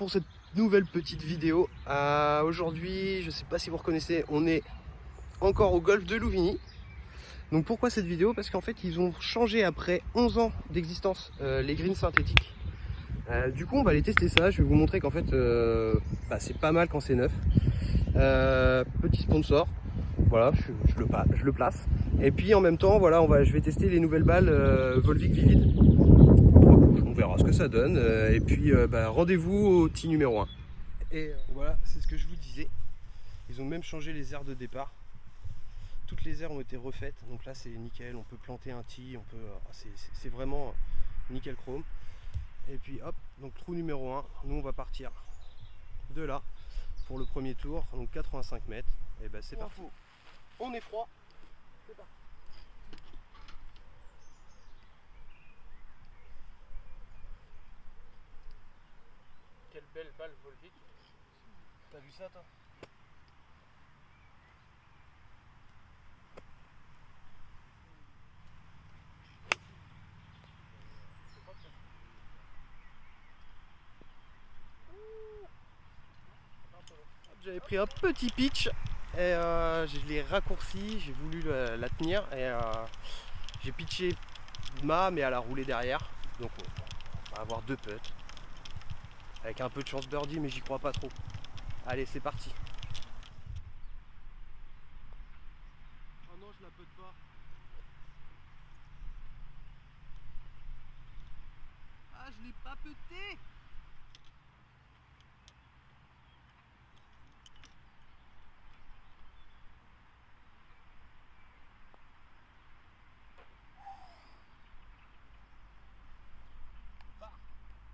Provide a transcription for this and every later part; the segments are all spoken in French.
pour cette nouvelle petite vidéo. Aujourd'hui, je sais pas si vous reconnaissez, on est encore au golfe de Louvigny. Donc pourquoi cette vidéo? Parce qu'en fait ils ont changé après 11 ans d'existence les greens synthétiques. Du coup on va aller tester ça, je vais vous montrer qu'en fait c'est pas mal quand c'est neuf. Petit sponsor, voilà, je le place. Et puis en même temps voilà, je vais tester les nouvelles balles Volvic Vivid. On verra ce que ça donne. Et puis rendez-vous au tee numéro 1. Et voilà, c'est ce que je vous disais. Ils ont même changé les aires de départ. Toutes les aires ont été refaites. Donc là c'est nickel, on peut planter un tee, c'est vraiment nickel chrome. Et puis hop, donc trou numéro 1, nous on va partir de là pour le premier tour, donc 85 mètres. Et ben c'est parti. On est froid. C'est parti. Quelle belle balle Volvic. T'as vu ça toi? J'avais pris un petit pitch et je l'ai raccourci, j'ai voulu la tenir et j'ai pitché mais elle a roulé derrière. Donc on va avoir 2 putts. Avec un peu de chance birdie, mais j'y crois pas trop. Allez, c'est parti. Oh non, je la putte pas. Ah, je l'ai pas putté.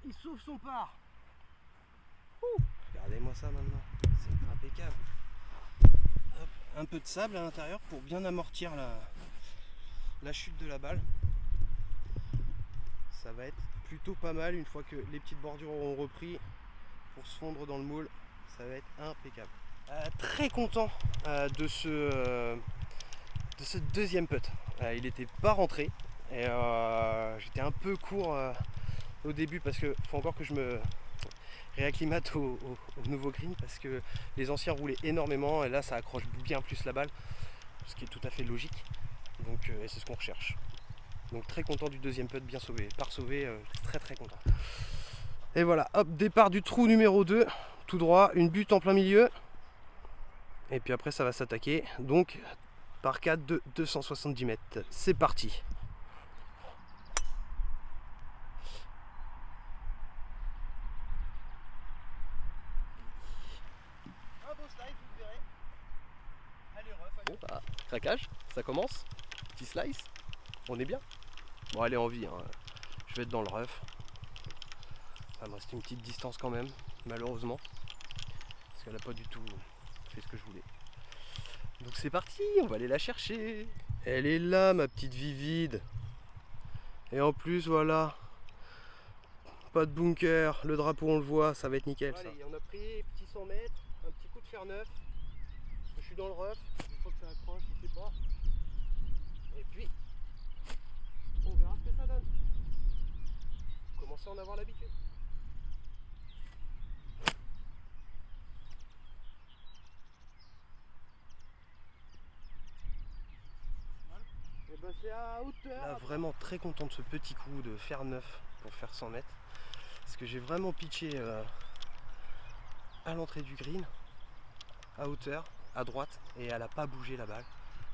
Il sauve son part. Regardez-moi ça maintenant, c'est impeccable. Hop, un peu de sable à l'intérieur pour bien amortir la chute de la balle. Ça va être plutôt pas mal une fois que les petites bordures auront repris pour se fondre dans le moule. Ça va être impeccable. Très content de ce deuxième putt. Il n'était pas rentré et j'étais un peu court au début parce que faut encore que je me réacclimate au nouveau green parce que les anciens roulaient énormément et là ça accroche bien plus la balle, ce qui est tout à fait logique. Donc c'est ce qu'on recherche. Donc très content du deuxième putt, bien sauvé, par sauvé, très content. Et voilà, hop, départ du trou numéro 2, tout droit, une butte en plein milieu. Et puis après ça va s'attaquer, donc par 4 de 270 mètres. C'est parti. Un beau slide, vous verrez. Allez, ref. Bon, craquage, ça commence. Petit slice, on est bien. Bon, allez, en vie, hein. Je vais être dans le rough. Ça me reste une petite distance quand même, malheureusement. Parce qu'elle n'a pas du tout fait ce que je voulais. Donc c'est parti, on va aller la chercher. Elle est là, ma petite vivide. Et en plus, voilà, pas de bunker, le drapeau on le voit, ça va être nickel. Allez, ça. On a pris petit 100 mètres, un petit coup de fer neuf. Je suis dans le rough, une fois que ça accroche, je sais pas. Et puis, on verra ce que ça donne. Commencez à en avoir l'habitude. Et ben c'est à hauteur. Là, vraiment très content de ce petit coup de fer neuf pour faire 100 mètres. Parce que j'ai vraiment pitché à l'entrée du green, à hauteur, à droite, et elle n'a pas bougé la balle.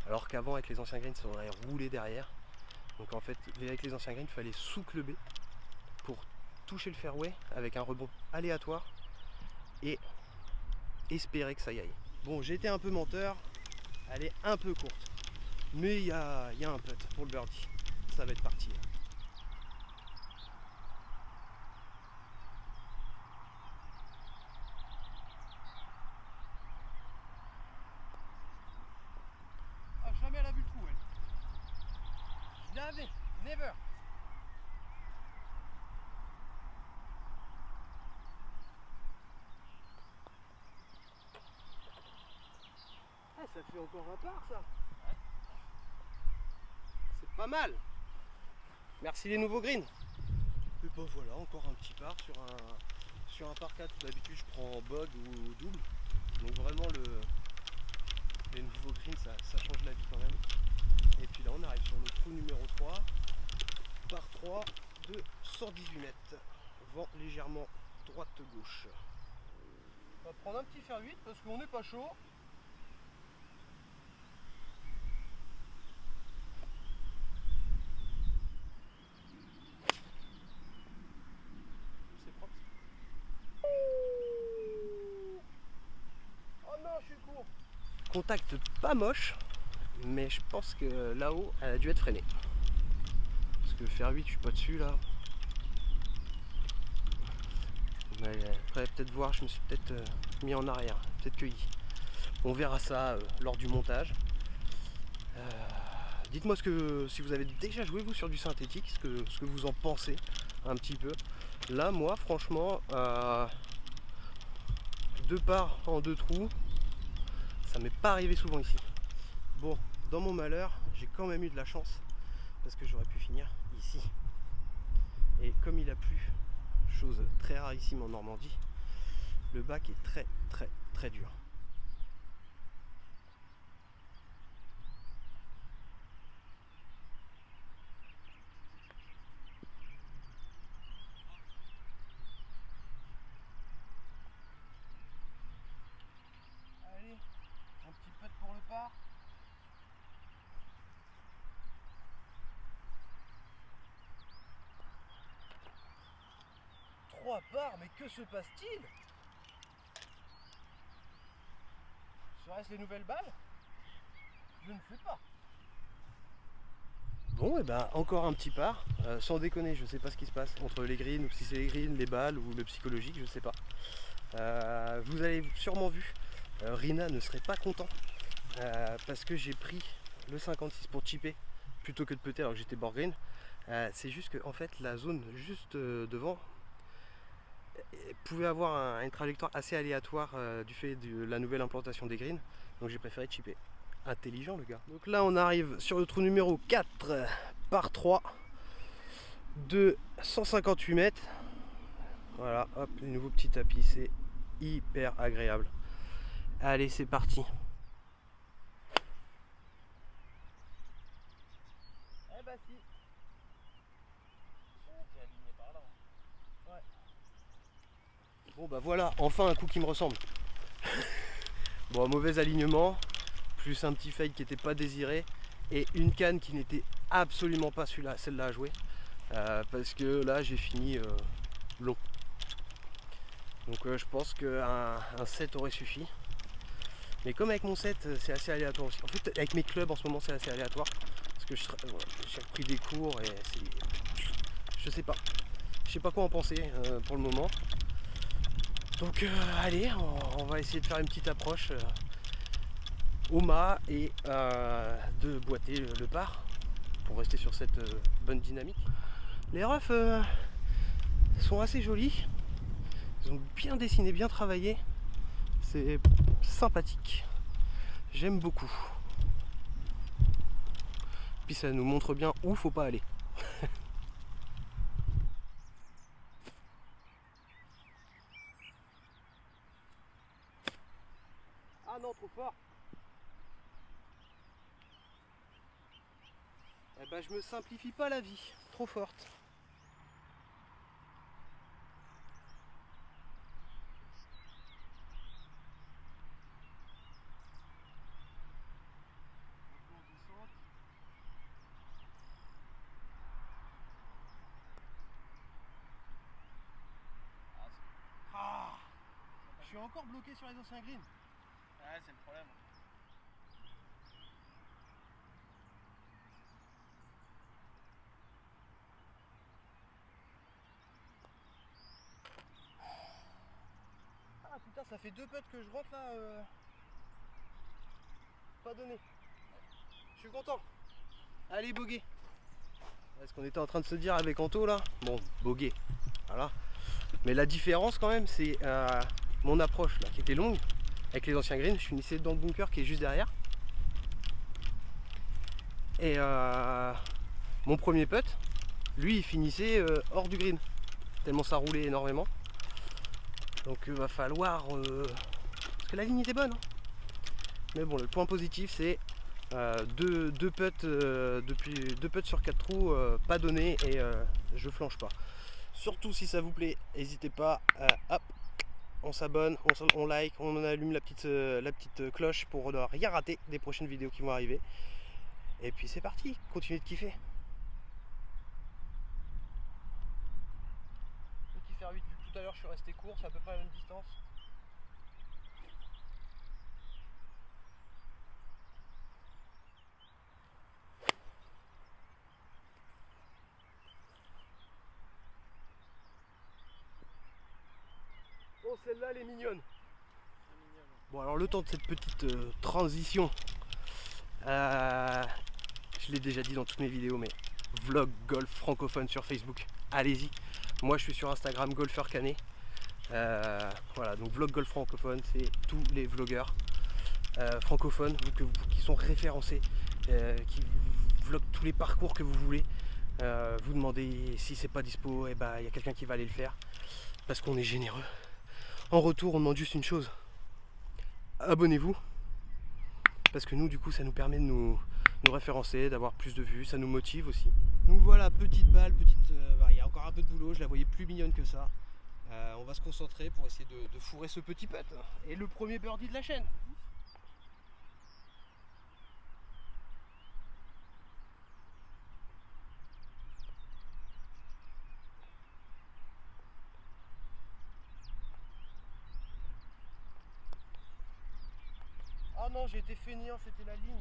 Alors qu'avant, avec les anciens greens, ça aurait roulé derrière. Donc en fait, avec les anciens greens, il fallait sous-clubber pour toucher le fairway avec un rebond aléatoire et espérer que ça y aille. Bon, j'ai été un peu menteur, elle est un peu courte. Mais il y a un putt pour le birdie. Ça va être parti. Ah, jamais elle a vu le trou, elle. Je l'avais, never. Ah, ça fait encore un par, ça. C'est pas mal. Merci les nouveaux greens. Et ben voilà, encore un petit par sur un par 4, d'habitude je prends bog ou double. Donc vraiment les nouveaux greens ça change la vie quand même. Et puis là on arrive sur le trou numéro 3, par 3 de 118 mètres. Vent légèrement droite-gauche. On va prendre un petit fer 8 parce qu'on n'est pas chaud. C'est propre. Oh non, je suis court. Contact pas moche, mais je pense que là-haut elle a dû être freinée. Parce que fer 8 je suis pas dessus là. Mais après peut-être voir, je me suis peut-être mis en arrière, peut-être cueilli. On verra ça lors du montage. Dites-moi si vous avez déjà joué vous sur du synthétique, ce que vous en pensez un petit peu. Là moi franchement, deux parts en deux trous, ça m'est pas arrivé souvent ici. Bon, dans mon malheur, j'ai quand même eu de la chance parce que j'aurais pu finir ici. Et comme il a plu, chose très rarissime en Normandie, le bac est très dur. Allez, un petit putt pour le par. Trois parts, mais que se passe-t-il? Serait-ce les nouvelles balles? Je ne sais pas. Bon, et ben encore un petit par. Sans déconner, je sais pas ce qui se passe entre les greens, ou si c'est les greens, les balles ou le psychologique, je sais pas. Vous avez sûrement vu, Rina ne serait pas content parce que j'ai pris le 56 pour chipper plutôt que de putter alors que j'étais bord green. C'est juste que en fait la zone juste devant pouvait avoir une trajectoire assez aléatoire du fait de la nouvelle implantation des greens, donc j'ai préféré chipper. Intelligent le gars. Donc là on arrive sur le trou numéro 4 par 3 de 158 mètres. Voilà, hop, le nouveau petit tapis, c'est hyper agréable. Allez, c'est parti. Eh bah si. T'es aligné par là. Ouais. Bon bah voilà, enfin un coup qui me ressemble. Bon, mauvais alignement, plus un petit fade qui n'était pas désiré et une canne qui n'était absolument pas celle-là à jouer. Parce que là j'ai fini long. Donc je pense qu'un 7 aurait suffi. Mais comme avec mon 7 c'est assez aléatoire aussi. En fait avec mes clubs en ce moment c'est assez aléatoire. Parce que j'ai repris des cours et c'est. Je sais pas. Je sais pas quoi en penser pour le moment. Donc allez, on va essayer de faire une petite approche au mât et de boiter le par pour rester sur cette bonne dynamique. Les roughs sont assez jolis. Ils ont bien dessiné, bien travaillé. C'est sympathique. J'aime beaucoup. Puis ça nous montre bien où faut pas aller. Ah non, trop fort. Eh ben je me simplifie pas la vie. Trop forte. Je suis encore bloqué sur les anciens greens. Ouais, c'est le problème. Ah putain, ça fait 2 putts que je rentre là. Pas donné. Je suis content. Allez, boguer. Ce qu'on était en train de se dire avec Anto là. Bon, boguer. Voilà. Mais la différence quand même, c'est mon approche là qui était longue. Avec les anciens greens, je finissais dans le bunker qui est juste derrière. Et mon premier putt, lui il finissait hors du green. Tellement ça roulait énormément. Donc va falloir... parce que la ligne était bonne. Hein. Mais bon, le point positif c'est deux putts deux putts sur 4 trous pas donnés et je flanche pas. Surtout si ça vous plaît, n'hésitez pas, hop, on s'abonne, on like, on allume la petite cloche pour ne rien rater des prochaines vidéos qui vont arriver. Et puis c'est parti, continuez de kiffer. Petit fer 8, vu que tout à l'heure je suis resté court, c'est à peu près la même distance. Oh, celle-là elle est mignonne. Bon, alors le temps de cette petite transition, je l'ai déjà dit dans toutes mes vidéos, mais vlog golf francophone sur Facebook, allez-y. Moi je suis sur Instagram Golfeur Canet. Voilà, donc vlog golf francophone, c'est tous les vlogueurs francophones qui sont référencés, qui vloguent tous les parcours que vous voulez. Vous demandez si c'est pas dispo, et bah il y a quelqu'un qui va aller le faire parce qu'on est généreux. En retour, on demande juste une chose, abonnez-vous, parce que nous du coup ça nous permet de nous référencer, d'avoir plus de vues, ça nous motive aussi. Donc voilà, petite balle, il y a encore un peu de boulot, je la voyais plus mignonne que ça. On va se concentrer pour essayer de fourrer ce petit putt et le premier birdie de la chaîne. Ah non, j'ai été fainéant, c'était la ligne.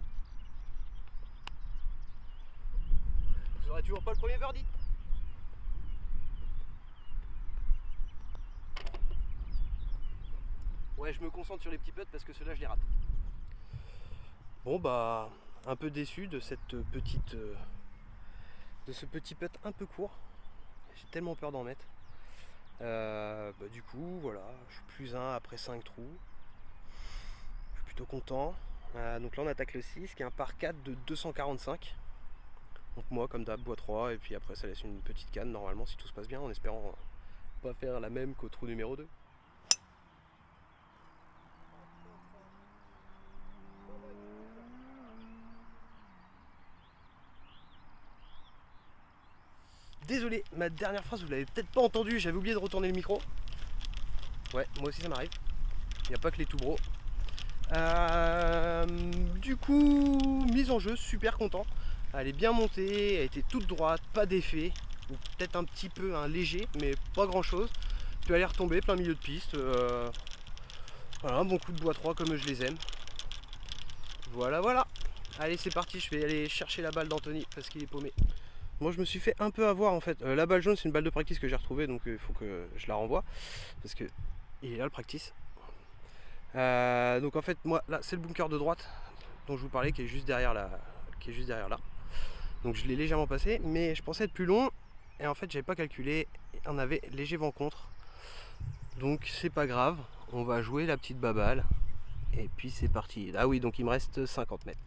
Vous aurez toujours pas le premier birdie. Ouais, je me concentre sur les petits putts parce que ceux-là je les rate. Bon bah, un peu déçu de cette petite, de ce petit putt un peu court. J'ai tellement peur d'en mettre. Bah, du coup, voilà, je suis plus 1 après 5 trous. Je suis plutôt content. Donc là on attaque le 6 qui est un par 4 de 245. Donc moi comme d'hab bois 3 et puis après ça laisse une petite canne normalement si tout se passe bien en espérant pas faire la même qu'au trou numéro 2. Désolé, ma dernière phrase vous l'avez peut-être pas entendue, j'avais oublié de retourner le micro. Ouais, moi aussi ça m'arrive. Il n'y a pas que les tout gros. Du coup, mise en jeu, super content. Elle est bien montée, elle était toute droite, pas d'effet. Peut-être un petit peu un léger, mais pas grand chose. Puis elle est retombée plein milieu de piste. Voilà, un bon coup de bois 3 comme je les aime. Voilà, voilà. Allez, c'est parti, je vais aller chercher la balle d'Anthony parce qu'il est paumé. Moi je me suis fait un peu avoir en fait. La balle jaune c'est une balle de practice que j'ai retrouvée, donc il faut que je la renvoie. Parce que il est là le practice. Donc en fait moi là c'est le bunker de droite dont je vous parlais qui est juste derrière là. Donc je l'ai légèrement passé, mais je pensais être plus long. Et en fait j'avais pas calculé. On avait léger vent contre. Donc c'est pas grave. On va jouer la petite baballe. Et puis c'est parti. Ah oui, donc il me reste 50 mètres.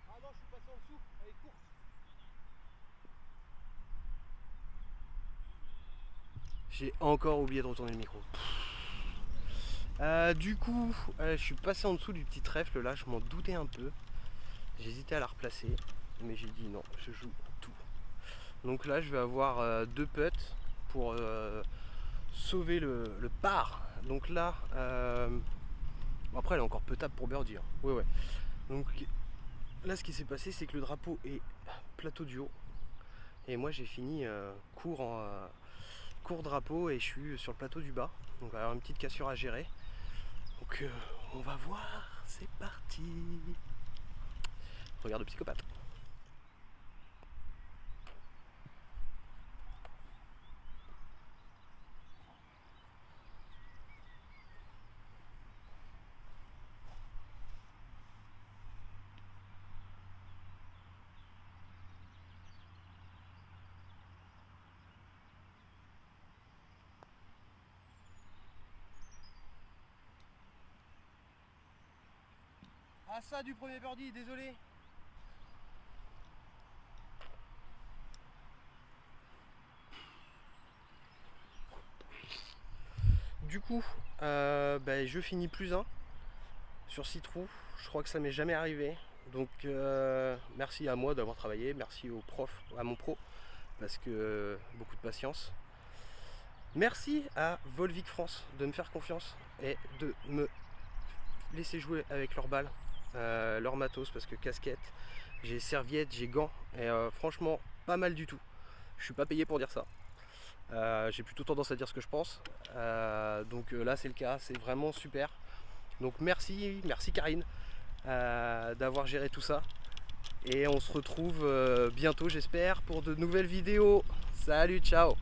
Ah non, je suis passé en dessous, elle est courte. J'ai encore oublié de retourner le micro. Du coup, je suis passé en dessous du petit trèfle là, je m'en doutais un peu. J'hésitais à la replacer, mais j'ai dit non, je joue tout. Donc là, je vais avoir deux putts pour sauver le par. Donc là, bon, après elle est encore petable pour birdie. Hein. Ouais. Donc là, ce qui s'est passé, c'est que le drapeau est plateau du haut. Et moi, j'ai fini court drapeau et je suis sur le plateau du bas. Donc il va y avoir une petite cassure à gérer. Donc on va voir, c'est parti. Regarde le psychopathe. à ça du premier birdie, désolé. Du coup, je finis +1 sur 6 trous. Je crois que ça m'est jamais arrivé. Donc merci à moi d'avoir travaillé, merci au prof, à mon pro, parce que beaucoup de patience. Merci à Volvic France de me faire confiance et de me laisser jouer avec leurs balles, leur matos, parce que casquette, j'ai serviette, j'ai gants, et franchement pas mal du tout. Je suis pas payé pour dire ça. J'ai plutôt tendance à dire ce que je pense. Donc là c'est le cas, c'est vraiment super. Donc merci Karine d'avoir géré tout ça. Et on se retrouve bientôt j'espère pour de nouvelles vidéos. Salut, ciao!